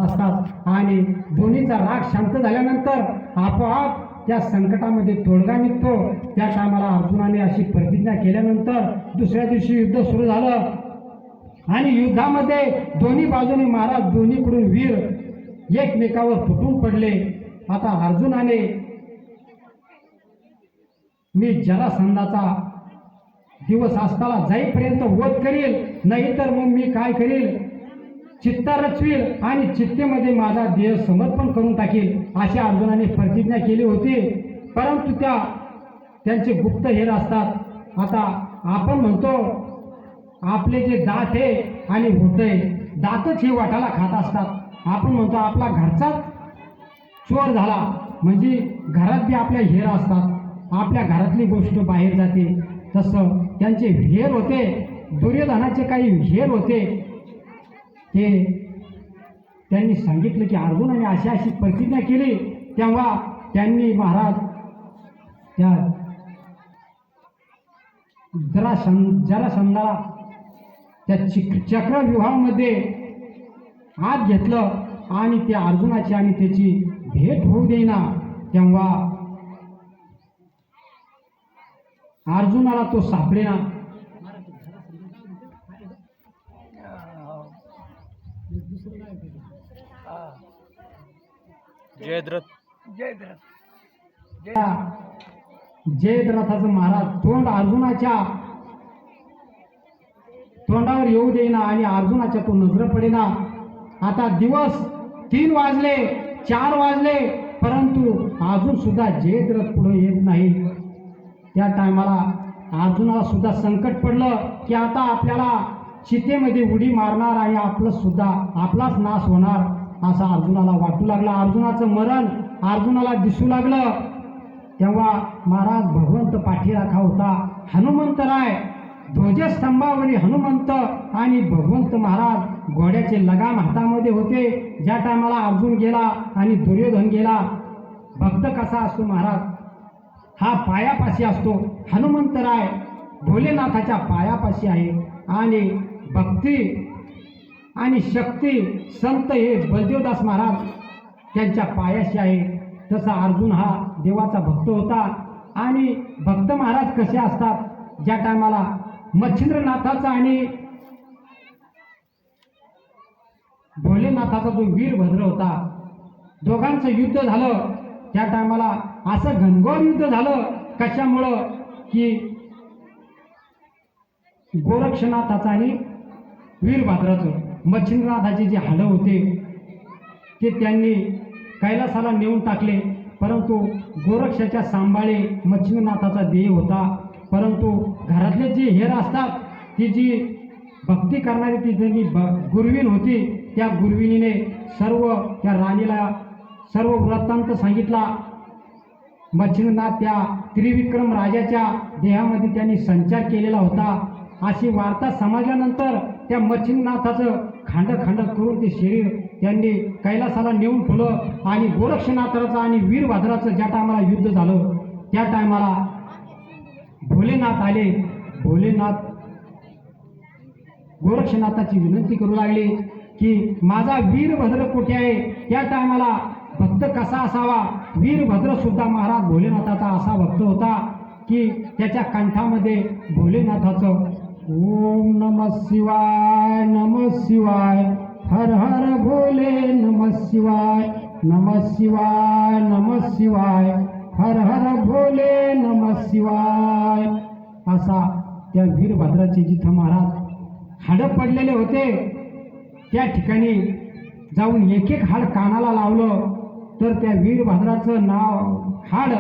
असतात आणि दोन्हीचा राग शांत झाल्यानंतर आपोआप त्या संकटामध्ये तोडगा निघतो. त्या टायमाला अर्जुनाने अशी प्रतिज्ञा केल्यानंतर दुसऱ्या दिवशी युद्ध सुरू झालं आणि युद्धामध्ये दोन्ही बाजूने महाराज दोन्हीकडून वीर एकमेकावर फुटून पडले. आता अर्जुनाने मी जरासंधाचा दिवस असताना जाईपर्यंत वध करील, नाहीतर मग मी काय करील, चित्ता रचवील आणि चित्तेमध्ये माझा देह समर्पण करून टाकील, अशी अर्जुनाने प्रतिज्ञा केली होती. परंतु त्यांचे गुप्त हेर असतात. आता आपण म्हणतो आपले जे दात आहे आणि होत आहे, दातच हे वाटाला खात असतात. आपण म्हणतो आपला घरचाच चोर झाला, म्हणजे घरात बी आपल्या हेर असतात, आपल्या घरातली गोष्ट बाहेर जाते. तसं त्यांचे हेर होते, दुर्योधनाचे काही हेर होते. ते त्यांनी सांगितलं की अर्जुनाने अशी अशी प्रतिज्ञा केली. तेव्हा त्यांनी महाराज त्या जरासंधाला त्या चक्रव्यूहामध्ये आत घेतलं आणि त्या अर्जुनाची आणि त्याची भेट होऊ देईना. तेव्हा अर्जुनाला तो सापडेना. जयद्रथाचं महाराज तोंड अर्जुनाच्या तोंडावर येऊ देईना आणि अर्जुनाच्या तो नजर पडेना. आता दिवस 3 वाजले, 4 वाजले, परंतु अजून सुद्धा जयद्रथ पुढे येत नाही. त्या टायमाला अर्जुनाला सुद्धा संकट पडलं की आता आपल्याला चितेमध्ये उडी मारणार आणि आपलाच नाश होणार, असं अर्जुनाला वाटू लागला. अर्जुनाचं मरण अर्जुनाला दिसू लागलं. तेव्हा महाराज भगवंत पाठीराखा होता, हनुमंतराय ध्वजस्तंभावरी हनुमंत आणि भगवंत महाराज घोड्याचे लगाम हातामध्ये होते. ज्या टायमाला अर्जुन गेला आणि दुर्योधन गेला, भक्त कसा असतो महाराज, हा पायापाशी असतो. हनुमंतराय भोलेनाथाच्या पायापाशी आहे आणि भक्ती आणि शक्ती संत हे बलदेवदास महाराज त्यांच्या पायाशी आहे. तसा अर्जुन हा देवाचा भक्त होता. आणि भक्त महाराज कसे असतात, ज्या टायमाला मच्छिंद्रनाथाचा आणि भोलेनाथाचा जो वीरभद्र होता, दोघांचं युद्ध झालं. त्या टायमाला असं घनघोर युद्ध झालं. कशामुळं की गोरक्षनाथाचं आणि वीरभद्राचं, मच्छिंद्रनाथाचे जे हाडं होते ते त्यांनी कैलासाला नेऊन टाकले. परंतु गोरक्षाच्या सांभाळे मच्छिंद्रनाथाचा देह होता. परंतु घरातले जे हेर असतात, ती जी भक्ती करणारी ती त्यांनी गुरवीण होती, त्या गुरविणीने त्या राणीला सर्व वृत्तांत सांगितला. मच्छिंद्रनाथ त्या त्रिविक्रम राजाच्या देहामध्ये त्यांनी संचार केलेला होता, अशी वार्ता समजल्यानंतर त्या मच्छिंद्रनाथाचं खांड करून ते शरीर त्यांनी कैलासाला नेऊन ठेवलं. आणि गोरक्षनाथाचं आणि वीरभद्राचं ज्या टायमाला युद्ध झालं, त्या टायमाला भोलेनाथ आले. भोलेनाथ गोरक्षनाथाची विनंती करू लागले की माझा वीरभद्र कुठे आहे. त्या टायमाला भक्त कसा असावा, वीरभद्र सुद्धा महाराज भोलेनाथाचा असा भक्त होता की त्याच्या कंठामध्ये भोलेनाथाचं ओम नमः शिवाय नमः शिवाय, हर हर भोले नमः शिवाय, नमः शिवाय नमः शिवाय, हर हर भोले नमः शिवाय, असा त्या वीरभद्राचे जिथं महाराज हाडं पडलेले होते त्या ठिकाणी जाऊन एक हाड कानाला लावलं तर त्या वीरभद्राचं नाव हाड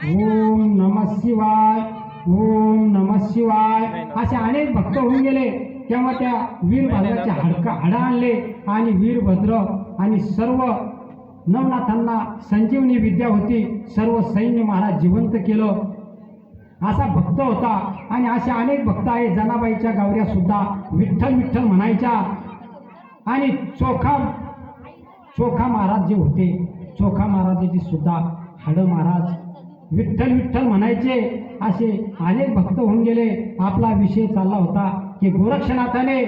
ओम नमः शिवाय, ओम नमः शिवाय असे अनेक भक्त होऊन गेले. तेव्हा त्या वीरभद्राचे हाडं आणले आणि वीरभद्र आणि सर्व नवनाथांना संजीवनी विद्या होती, सर्व सैन्य महाराज जिवंत केलं. असा भक्त होता. आणि असे अनेक भक्त आहेत. जनाबाईच्या गावऱ्या सुद्धा विठ्ठल विठ्ठल म्हणायच्या. आणि चोखा महाराज जे होते, चोखा महाराजाची सुद्धा हाडं महाराज विठ्ठल विठ्ठल म्हणायचे. असे अनेक भक्त होऊन गेले. आपला विषय चालला होता की गोरक्षनाथाने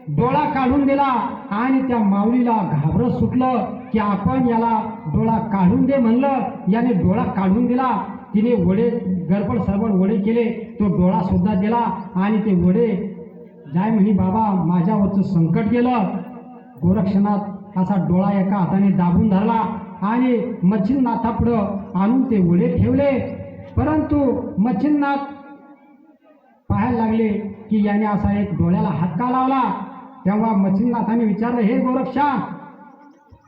डोळा काढून दिला आणि त्या माऊलीला घाबरत सुटलं की आपण याला डोळा काढून दे म्हणलं, याने डोळा काढून दिला. तिने वडे गडबड सरबड वडे केले, तो डोळा सुद्धा दिला आणि ते वडे जाय म्हणी बाबा माझ्यावरचं संकट गेलं. गोरक्षनाथ असा डोळा एका हाताने दाबून धरला आणि मच्छिंद्रनाथापुढं आणून ते वडे ठेवले. परंतु मच्छिंद्रनाथ पाहायला लागले की याने असा एक डोळ्याला हात का लावला. तेव्हा मच्छिंद्रनाथाने विचारलं, हे गोरक्षा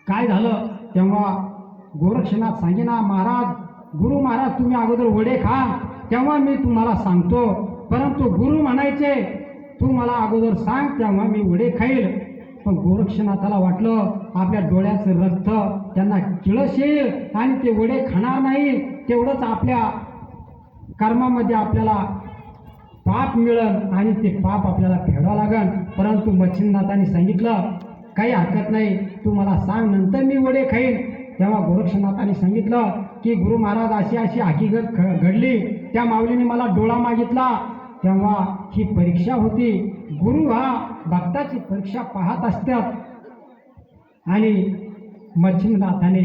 काय झालं. तेव्हा गोरक्षनाथ सांगेना, महाराज गुरु महाराज तुम्ही अगोदर वडे खा तेव्हा मी तुम्हाला सांगतो. परंतु गुरु म्हणायचे तू मला अगोदर सांग तेव्हा मी वडे खाईल. पण गोरक्षनाथाला वाटलं आपल्या डोळ्याचं रक्त त्यांना किळस येईल आणि ते वडे खाणार नाही, तेवढंच आपल्या कर्मामध्ये आपल्याला पाप मिळेल आणि ते पाप आपल्याला फेडावं लागेल. परंतु मच्छिंद्रनाथांनी सांगितलं काही हरकत नाही, तू मला सांग नंतर मी वडे खाईन. तेव्हा गोरक्षनाथांनी सांगितलं की गुरु महाराज अशी अशी हकीकत घडली, त्या माऊलीने मला डोळा मागितला. तेव्हा ही परीक्षा होती. गुरु हा भक्ताची परीक्षा पाहत असतात. आणि मच्छिंद्रनाथाने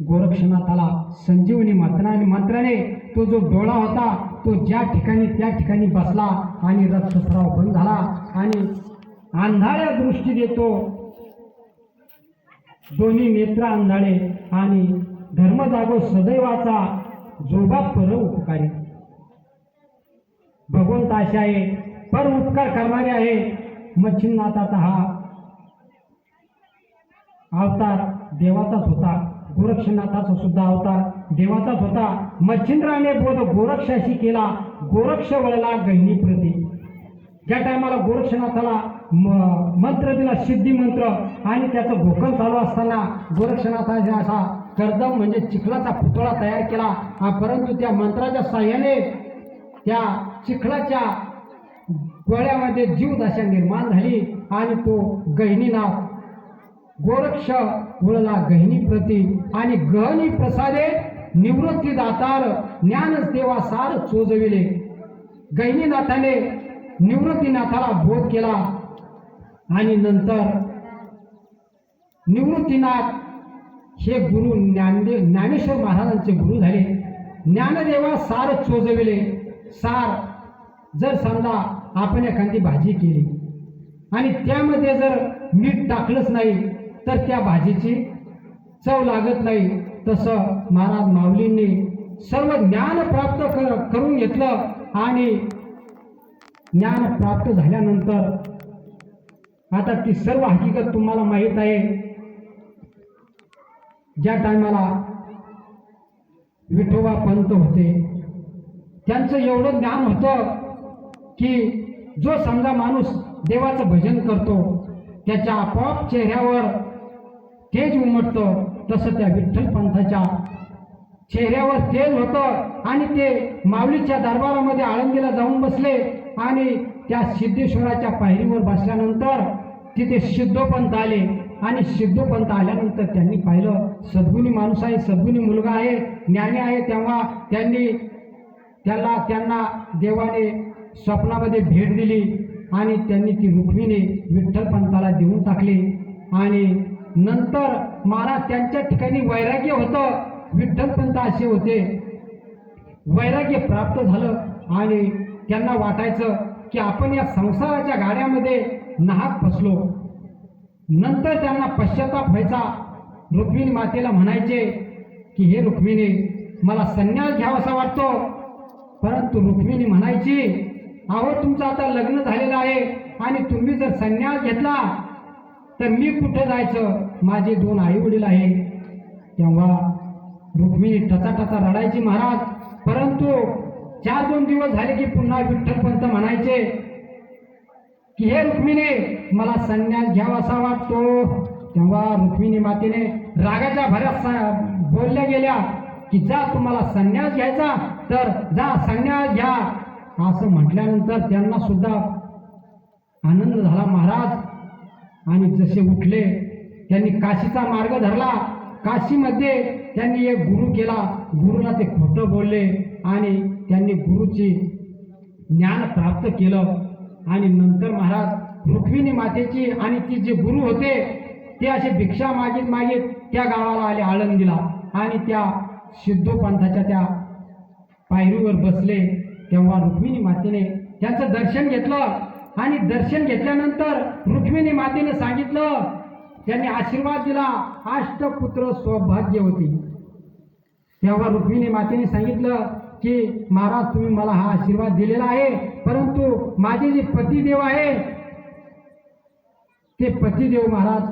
गोरक्षनाथाला संजीवनी मंत्राने तो जो डोळा होता तो ज्या ठिकाणी त्या ठिकाणी बसला आणि रक्तस्राव बंद झाला आणि आंधळ्या दृष्टी देतो, दोन्ही नेत्र आंधळे आणि धर्म जागो सदैवाचा जोबा पर उपकारी. भगवंत असे आहे, पर उपकार करणारे आहे. मच्छिंद्रनाथाचा हा अवतार देवाचाच होता, गोरक्षनाथाचा सुद्धा अवतार देवाचाच होता. मच्छिंद्राने बोध गोरक्षाशी केला, गोरक्ष वळला गहिनी प्रती. ज्या टायमाला गोरक्षनाथाला मंत्र दिला, सिद्धी मंत्र, आणि त्याचं घोकण चालू असताना गोरक्षनाथाने असा कर्दम म्हणजे चिखलाचा पुतळा तयार केला. परंतु त्या मंत्राच्या साह्याने त्या चिखलाच्या गोळ्यामध्ये जीवदशा निर्माण झाली आणि तो गहिनीनाथ गोरक्ष वळला गहिनी प्रती. आणि गहनी प्रसादे निवृत्ती दातार ज्ञानच देवा सार चोजविले. गहिनीनाथाने निवृत्तीनाथाला बोध केला आणि नंतर निवृत्तीनाथ हे गुरु ज्ञानेश्वर महाराजांचे गुरु झाले. ज्ञानदेवा सार चोजविले. सार जर समजा आपण एखादी भाजी केली आणि त्यामध्ये जर मीठ टाकलंच नाही तर त्या भाजीची चव लागत नाही. तसं महाराज माऊलींनी सर्व ज्ञान प्राप्त करून घेतलं आणि ज्ञान प्राप्त झाल्यानंतर आता ती सर्व हकीकत तुम्हाला माहीत आहे. ज्या टायमाला विठोबा पंत होते त्यांचं एवढं ज्ञान होतं की जो समजा माणूस देवाचं भजन करतो त्याच्या आपोआप चेहऱ्यावर तेज उमटतं. तसं त्या विठ्ठल पंथाच्या चेहऱ्यावर तेज होतं आणि ते माऊलीच्या दरबारामध्ये आळंदीला जाऊन बसले आणि त्या सिद्धेश्वराच्या पायरीवर बसल्यानंतर तिथे सिद्धोपंत आले आणि सिद्धोपंत आल्यानंतर त्यांनी पाहिलं सद्गुणी माणूस आहे, सद्गुणी मुलगा आहे, ज्ञानी आहे. तेव्हा त्यांना देवाने स्वप्नामध्ये भेट दिली आणि त्यांनी ती रुक्मिणी विठ्ठल पंताला देऊन टाकली. आणि नंतर महाराज त्यांच्या ठिकाणी वैराग्य होतं. विठ्ठल पंत असे होते, वैराग्य प्राप्त झालं आणि त्यांना वाटायचं की आपण या संसाराच्या गाड्यामध्ये नाहक फसलो. नंतर त्यांना पश्चाताप व्हायचा. रुक्मिणी मातेला म्हणायचे की हे रुक्मिणी मला संन्यास घ्यावासा वाटतो. परंतु रुक्मिणी म्हणायची अहो तुमचं आता लग्न झालेलं आहे आणि तुम्ही जर संन्यास घेतला तर मी कुठं जायचं, माझे 2 आई वडील आहे. तेव्हा रुक्मिणी टचा रडायची महाराज. परंतु 4-2 दिवस झाले की पुन्हा विठ्ठल पंत म्हणायचे की हे रुक्मिणी मला संन्यास घ्यावासा वाटतो. तेव्हा रुक्मिणी मातेने रागाच्या भऱ्यात बोलल्या गेल्या की जा तुम्हाला संन्यास घ्यायचा तर जा संन्यास घ्या. असं म्हटल्यानंतर त्यांना सुद्धा आनंद झाला महाराज. आणि जसे उठले त्यांनी काशीचा मार्ग धरला. काशीमध्ये त्यांनी एक गुरु केला. गुरुला ते खोटं बोलले आणि त्यांनी गुरुची ज्ञान प्राप्त केलं. आणि नंतर महाराज रुक्मिणी मातेची आणि ती जे गुरु होते ते असे भिक्षा मागित मागित त्या गावाला आले आळंदीला, आणि त्या सिद्धोपंथाच्या त्या पायरीवर बसले. तेव्हा रुक्मिणी मातेने त्यांचं दर्शन घेतलं, आणि दर्शन घेतल्यानंतर रुक्मिणी मातेने सांगितलं, त्यांनी आशीर्वाद दिला, अष्टपुत्र सौभाग्यवती. तेव्हा रुक्मिणी मातेने सांगितलं की महाराज तुम्ही मला हा आशीर्वाद दिलेला आहे, परंतु माझे जे पतिदेव आहे ते पतिदेव महाराज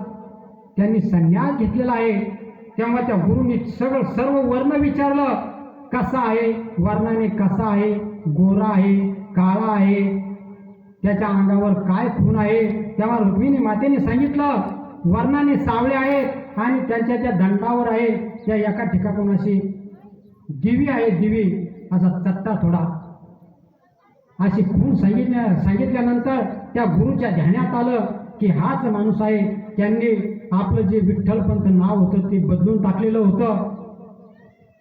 त्यांनी संन्यास घेतलेला आहे. तेव्हा त्या गुरुनी सर्व वर्ण विचारलं, कसा आहे, वर्णाने कसा आहे, गोरा आहे, काळा आहे, त्याच्या अंगावर काय खून आहे. तेव्हा रुक्मिणी मातेने सांगितलं वर्णाने सावळे आहेत आणि त्यांच्या त्या दंडावर आहे त्या एका ठिकाणून अशी दिवी आहे, दिवी असा चट्टा थोडा अशी खून सांगितल्यानंतर त्या गुरुच्या ध्यानात आलं की हाच माणूस आहे. त्यांनी आपलं जे विठ्ठलपंत नाव होतं ते बदलून टाकलेलं होतं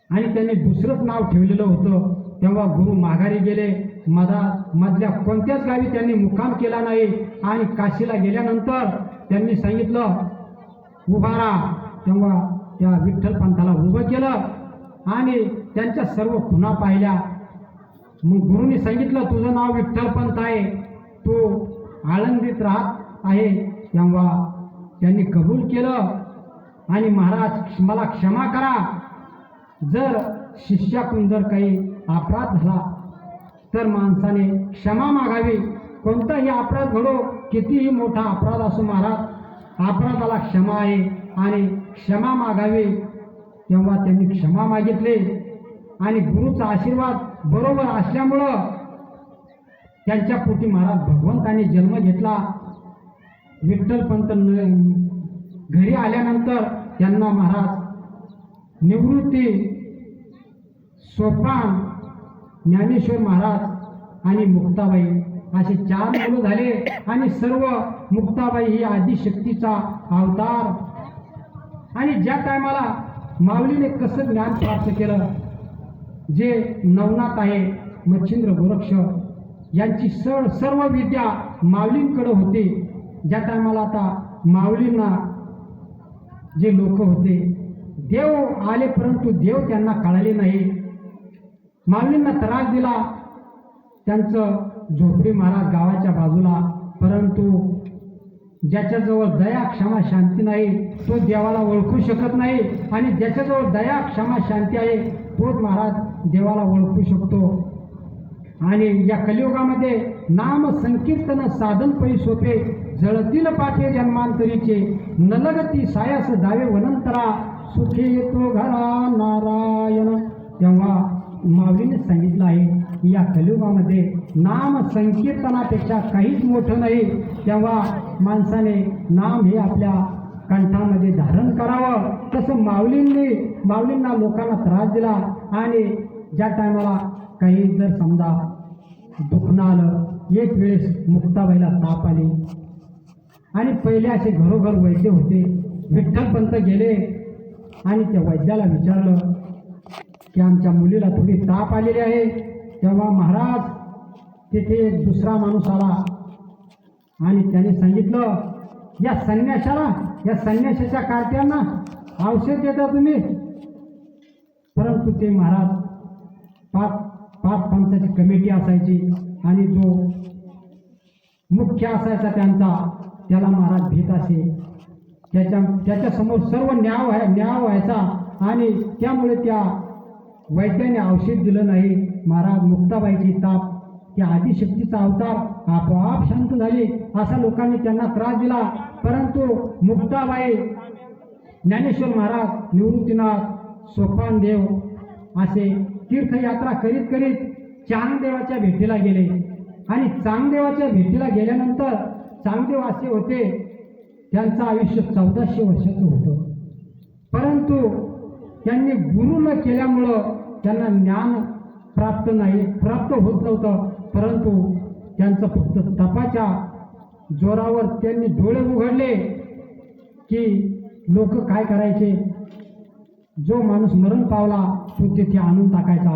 आणि त्यांनी दुसरंच नाव ठेवलेलं होतं. तेव्हा गुरु माघारी गेले. मधल्या कोणत्याच गावी त्यांनी मुक्काम केला नाही, आणि काशीला गेल्यानंतर त्यांनी सांगितलं उभा राहा. तेव्हा त्या विठ्ठलपंथाला उभं केलं आणि त्यांच्या सर्व खुणा पाहिल्या. मग गुरुनी सांगितलं तुझं नाव विठ्ठलपंत आहे, तू आळंदीत राहत आहे. तेव्हा त्यांनी कबूल केलं आणि महाराज मला क्षमा करा, जर शिष्याकडून जर काही अपराध झाला तर माणसाने क्षमा मागावी. कोणताही अपराध घडो, कितीही मोठा अपराध असो महाराज, अपराधाला क्षमा आहे आणि क्षमा मागावी. तेव्हा त्यांनी क्षमा मागितली आणि गुरुचा आशीर्वाद बरोबर असल्यामुळं त्यांच्या पोटी महाराज भगवंताने जन्म घेतला. विठ्ठलपंत घरी आल्यानंतर त्यांना महाराज निवृत्ती, सोपान, ज्ञानेश्वर महाराज आणि मुक्ताबाई असे 4 मुलं झाले. आणि सर्व मुक्ताबाई ही आदिशक्तीचा अवतार. आणि ज्या टायमाला माऊलीने कसं ज्ञान प्राप्त केलं, जे नवनाथ आहे मच्छिंद्र गोरक्ष यांची सर्व विद्या माऊलींकडे होती. ज्या टायमाला आता माऊलींना जे लोक होते, देव आले परंतु देव त्यांना कळाले नाही. माऊलींना त्रास दिला, त्यांचं झोपडी महाराज गावाच्या बाजूला, परंतु ज्याच्याजवळ दया क्षमा शांती नाही तो देवाला ओळखू शकत नाही, आणि ज्याच्याजवळ दया क्षमा शांती आहे तोच महाराज देवाला ओळखू शकतो. आणि या कलियुगामध्ये नाम संकीर्तन साधन पै सोपे, जळतील पाठे जन्मांतरीचे, नलगती सायास दावे वनंतरा, सुखे येतो घरा नारायण. तेव्हा माऊलीने सांगितलं आहे की या कलियुगामध्ये नाम संकीर्तनापेक्षा काहीच मोठं नाही. तेव्हा माणसाने नाम हे आपल्या कंठामध्ये धारण करावं. तसं माऊलींना लोकांना त्रास दिला, आणि ज्या टायमाला काही जर समजा दुखणं आलं, एक वेळेस मुक्ताबाईला ताप आली आणि पहिले असे घरोघर वैद्य होते. विठ्ठलपंत गेले आणि त्या वैद्याला विचारलं की आमच्या मुलीला थोडी ताप आलेली आहे. तेव्हा महाराज तिथे एक दुसरा माणूस आला आणि त्याने सांगितलं या संन्याशाच्या कार्ट्यांना औषध देता तुम्ही. परंतु ते महाराज पाच पंथाची कमिटी असायची आणि जो मुख्य असायचा त्याला महाराज भेट असे, त्याच्यासमोर सर्व न्याय व्हायचा, आणि त्यामुळे त्या वैद्याने औषध दिलं नाही. महाराज मुक्ताबाईची ताप, त्या आदिशक्तीचा अवतार आपोआप शांत झाली. असा लोकांनी त्यांना त्रास दिला, परंतु मुक्ताबाई, ज्ञानेश्वर महाराज, निवृत्तीनाथ, सोपानदेव असे तीर्थयात्रा करीत करीत चांगदेवाच्या भेटीला गेले. आणि चांगदेवाच्या भेटीला गेल्यानंतर चांगदेव असे होते, त्यांचं आयुष्य 1400 वर्षाचं होतं, परंतु त्यांनी गुरु न केल्यामुळं त्यांना ज्ञान प्राप्त होत नव्हतं. परंतु त्यांचं फक्त तपाच्या जोरावर त्यांनी डोळे उघडले की लोक काय करायचे, जो माणूस मरण पावला तो तिथे आणून टाकायचा,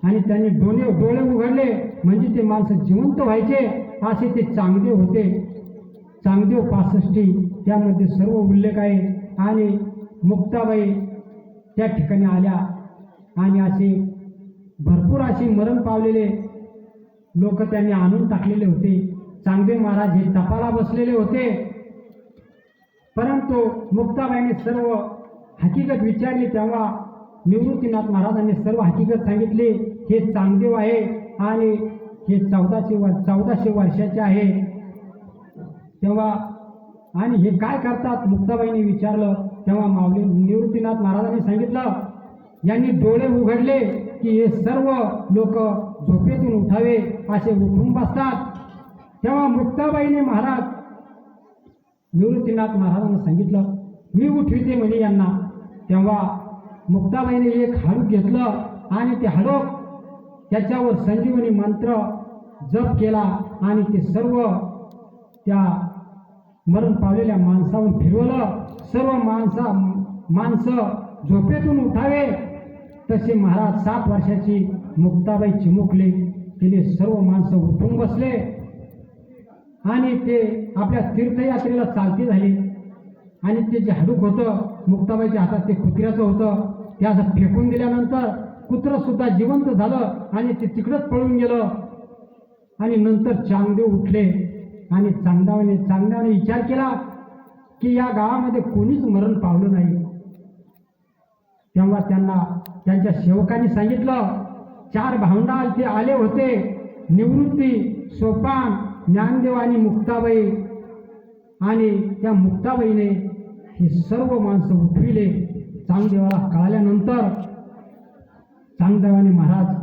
आणि त्यांनी डोळे उघडले म्हणजे ते माणसं जिवंत व्हायचे. असे ते चांगदेव होते. चांगदेव 65 त्यामध्ये सर्व उल्लेख आहे. आणि मुक्ताबाई त्या ठिकाणी आल्या आणि असे भरपूर असे मरण पावलेले लोक त्यांनी आणून टाकलेले होते. चांगदेव महाराज हे तपाला बसलेले होते, परंतु मुक्ताबाईने सर्व हकीकत विचारली. तेव्हा निवृत्तीनाथ महाराजांनी सर्व हकीकत सांगितली. हे चांगदेव आहे आणि हे 1400 वर्षाचे आहे. तेव्हा आणि हे काय करतात मुक्ताबाईंनी विचारलं. तेव्हा माऊली निवृत्तीनाथ महाराजांनी सांगितलं, यांनी डोळे उघडले की हे सर्व लोक झोपेतून उठावे असे उठून बसतात. तेव्हा मुक्ताबाईने महाराज निवृत्तीनाथ महाराजांना सांगितलं, मी उठविते म्हणे यांना. तेव्हा मुक्ताबाईने एक हाडूक घेतलं आणि ते हाडूक त्याच्यावर संजीवनी मंत्र जप केला आणि ते सर्व त्या मरण पावलेल्या माणसावर फिरवलं. सर्व माणसं झोपेतून उठावे तसे महाराज 7 वर्षाची मुक्ताबाई चिमुकले. तिने सर्व माणसं उठून बसले आणि ते आपल्या तीर्थयात्रेला चालते झाले. आणि ते जे हाडूक होतं मुक्ताबाईच्या हातात ते कुत्र्याचं होतं. ते असं फेकून दिल्यानंतर कुत्रं सुद्धा जिवंत झालं आणि ते तिकडंच पळून गेलं. आणि नंतर चांगदेव उठले आणि चांगदेवाने विचार केला की या गावामध्ये कोणीच मरण पावलं नाही. तेव्हा त्यांना त्यांच्या सेवकांनी सांगितलं, 4 भावंडा ते आले होते, निवृत्ती, सोपान, ज्ञानदेव आणि मुक्ताबाई. आणि त्या मुक्ताबाईने ही सर्व माणसं उठविले. चांगदेवाला कळाल्यानंतर चांगदेवाने महाराज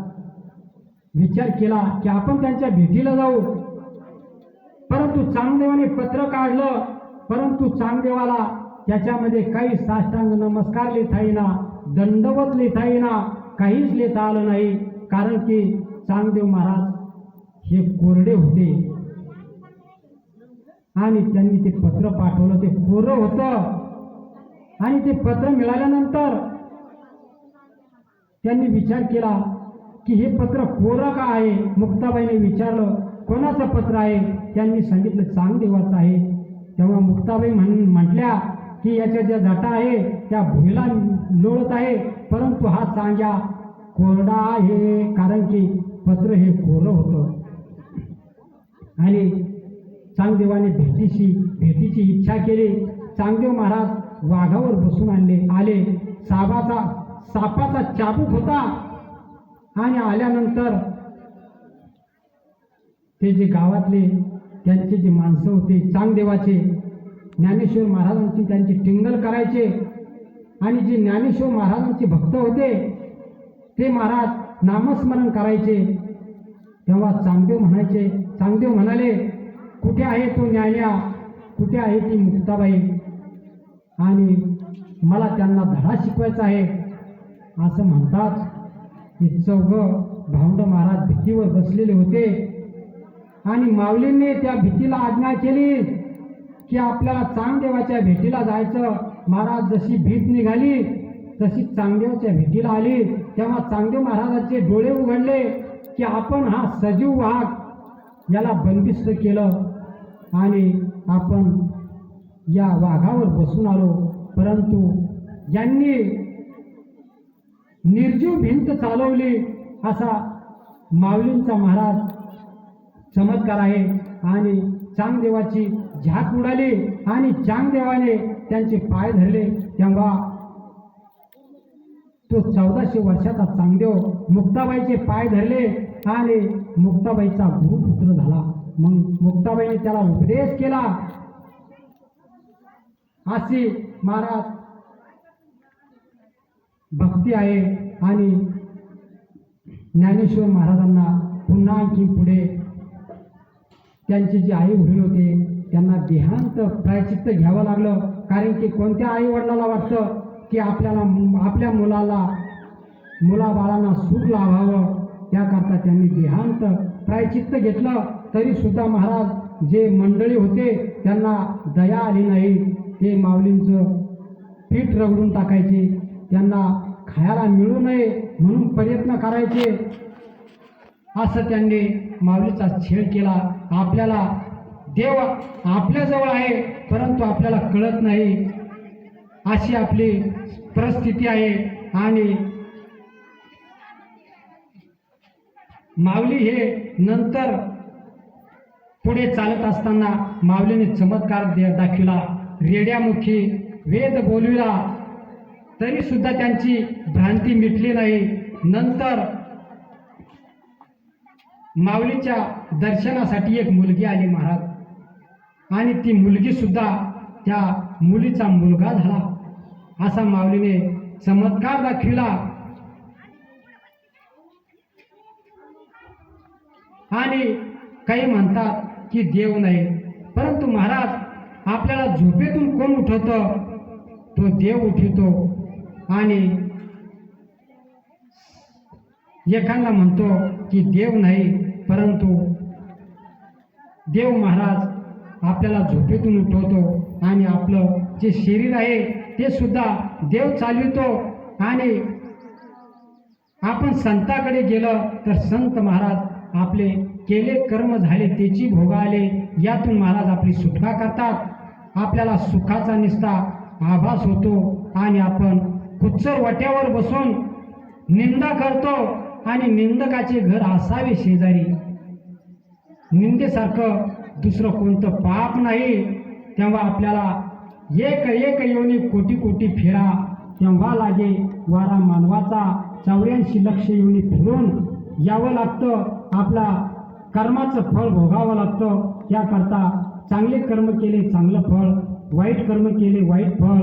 विचार केला की आपण त्यांच्या भेटीला जाऊ. परंतु चांगदेवाने पत्र काढलं, परंतु चांगदेवाला त्याच्यामध्ये काही साष्टांग नमस्कार लिहिता येईना, दंडवत लिहिता येईना, काहीच लिहिता आलं नाही. कारण की चांगदेव महाराज हे कोरडे होते आणि त्यांनी ते पत्र पाठवलं. ते कोरं होतं आणि ते पत्र मिळाल्यानंतर त्यांनी विचार केला की हे पत्र कोरं का आहे. मुक्ताबाईने विचारलं, कोणाचं पत्र आहे. त्यांनी सांगितलं, चांगदेवाचं आहे. तेव्हा मुक्ताबाई म्हटल्या की याच्या ज्या जटा आहे त्या भुईला लोळत आहे, परंतु हा चांग्या कोरडा आहे. कारण की पत्र हे कोरं होतं. आणि चांगदेवाने भेटीची इच्छा केली. चांगदेव महाराज वाघावर बसून आले. सापाचा चाबूक होता. आणि आल्यानंतर ते जे गावातले त्यांचे जे माणसं होते चांगदेवाचे, ज्ञानेश्वर महाराजांची त्यांची टिंगल करायचे. आणि जे ज्ञानेश्वर महाराजांचे भक्त होते ते महाराज नामस्मरण करायचे. तेव्हा चांगदेव म्हणाले, कुठे आहे तो ज्ञान्या, कुठे आहे ती मुक्ताबाई, आणि मला त्यांना धडा शिकवायचा आहे. असं म्हणतात की 4 भावंड महाराज भीतीवर बसलेले होते. आणि माऊलींनी त्या भीतीला आज्ञा केली की आपल्याला चांगदेवाच्या भेटीला जायचं. महाराज जशी भीत निघाली तशी चांगदेवाच्या भेटीला आली. तेव्हा चांगदेव महाराजांचे डोळे उघडले की आपण हा सजीव वाघ याला बंदिस्त केलं आणि आपण या वाघावर बसून आलो. परंतु यांनी निर्जीव भिंत चालवली. असा माऊलींचा महाराज चमत्कार आहे. आणि चांगदेवाची झाक उडाली आणि चांगदेवाने त्यांचे पाय धरले. तेव्हा तो 1400 वर्षाचा चांगदेव मुक्ताबाईचे पाय धरले आणि मुक्ताबाईचा गुरुपुत्र झाला. मग मुक्ताबाईने त्याला उपदेश केला. अशी महाराज भक्ती आहे. आणि ज्ञानेश्वर महाराजांना पुन्हा आणखी पुढे त्यांचे जे आई वडील होते त्यांना देहांत प्रायचित्त घ्यावं लागलं. कारण की कोणत्या आई वडिलाला वाटतं की आपल्या मुलाबाळांना सुख लाभावं, त्याकरता त्यांनी देहांत प्रायचित्त घेतलं. तरी सुद्धा महाराज जे मंडळी होते त्यांना दया आली नाही. ते माऊलींचं पीठ रगडून टाकायचे, त्यांना खायला मिळू नये म्हणून प्रयत्न करायचे. असं त्यांनी माऊलीचा छेड केला. आपल्याला देव आपल्याजवळ आहे परंतु आपल्याला कळत नाही, अशी आपली परिस्थिती आहे. आणि माऊली हे नंतर पुढे चालत असताना माऊलीने चमत्कार दाखविला, रेड्यामुखी वेद बोलविला, तरी सुद्धा त्यांची भ्रांती मिटली नाही. नंतर माऊलीच्या दर्शनासाठी एक मुलगी आली महाराज, आणि ती मुलगी सुद्धा त्या मुलीचा मुलगा झाला, असा माऊलीने चमत्कार दाखविला. आणि काही म्हणतात की देव नाही, परंतु महाराज आपल्याला झोपेतून कोण उठवतं? तो देव उठवतो. आणि एखादा म्हणतो की देव नाही, परंतु देव महाराज आपल्याला झोपेतून उठवतो आणि आपलं जे शरीर आहे ते सुद्धा देव चालवितो. आणि आपण संताकडे गेलं तर संत महाराज आपले केले कर्म झाले त्याची भोगाले, यातून महाराज आपली सुटका करतात. आपल्याला सुखाचा निस्ता आभास होतो आणि आपण कुच्चर वाट्यावर बसून निंदा करतो. आणि निंदकाचे घर असावे शेजारी, निंदेसारखं दुसरं कोणतं पाप नाही. तेव्हा आपल्याला एक एक योनी कोटी कोटी फेरा, तेव्हा लागे वारा मानवाचा. 84 लक्ष योनी फिरून यावं लागतं, आपला कर्माचं फळ भोगावं लागतं. याकरता चांगले कर्म केले चांगलं फळ, वाईट कर्म केले वाईट फळ.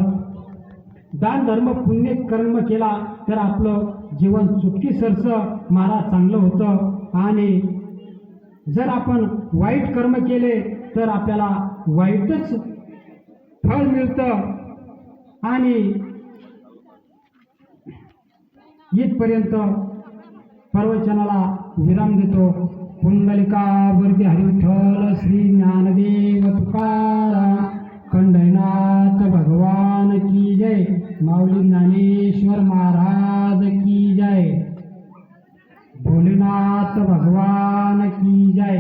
दान धर्म पुण्य कर्म केला तर आपलं जीवन चुटकीसरचं महाराज चांगलं होतं. आणि जर आपण वाईट कर्म केले तर आपल्याला वाईटच फळ मिळतं. आणि इथपर्यंत प्रवचनाला विराम देतो. पुंडलिकावरती हरिविठ्ठल श्री ज्ञानदेव तुकाराम खंडनाथ भगवान की जय. माऊली ज्ञानेश्वर महाराज की जय. भोलेनाथ भगवान की जय.